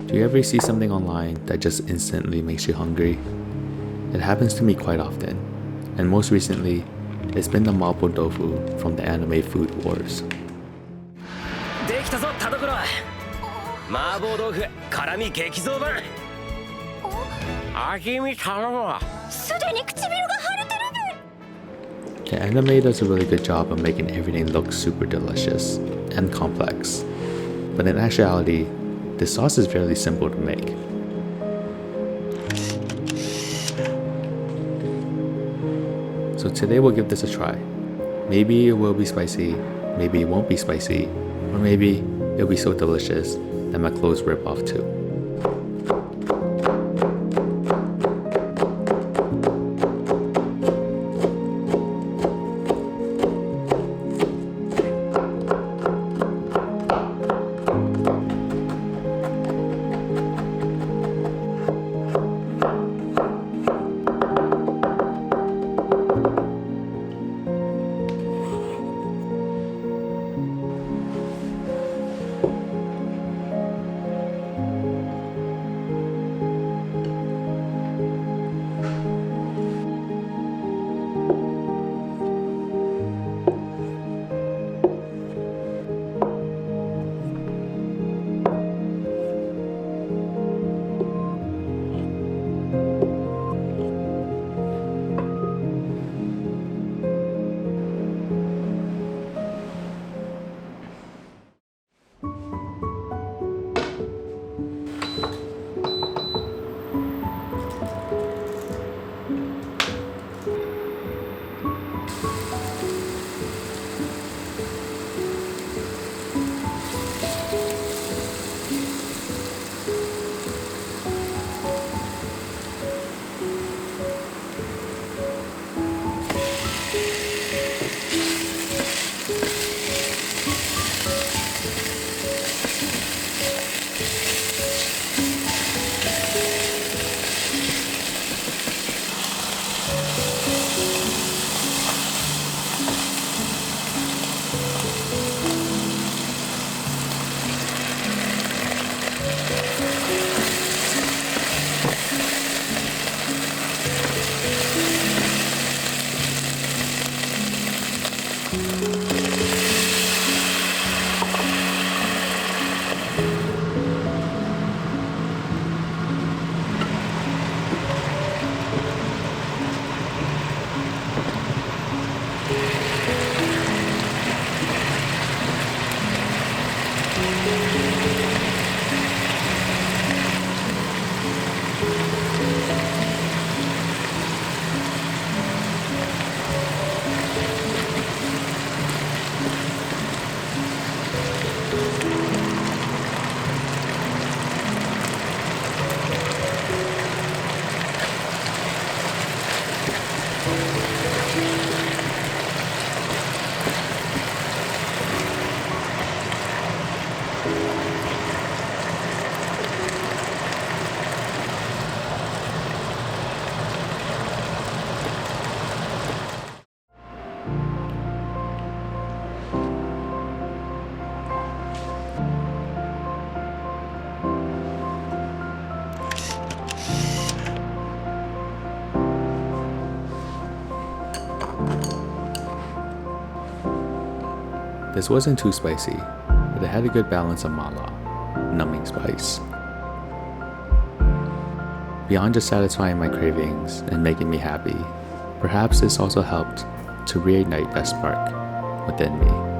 Do you ever see something online that just instantly makes you hungry? It happens to me quite often, and most recently, it's been the Mapo Doufu from the anime Food Wars. できたぞ田所。麻婆豆腐辛味激増版。味見頼むわ。すでに唇が腫れてるべ。 The anime does a really good job of making everything look super delicious and complex, but in actuality, this sauce is fairly simple to make. So today we'll give this a try. Maybe it will be spicy, maybe it won't be spicy, or maybe it'll be so delicious that my clothes rip off too. This wasn't too spicy, but it had a good balance of málà, numbing spice. Beyond just satisfying my cravings and making me happy, perhaps this also helped to reignite that spark within me.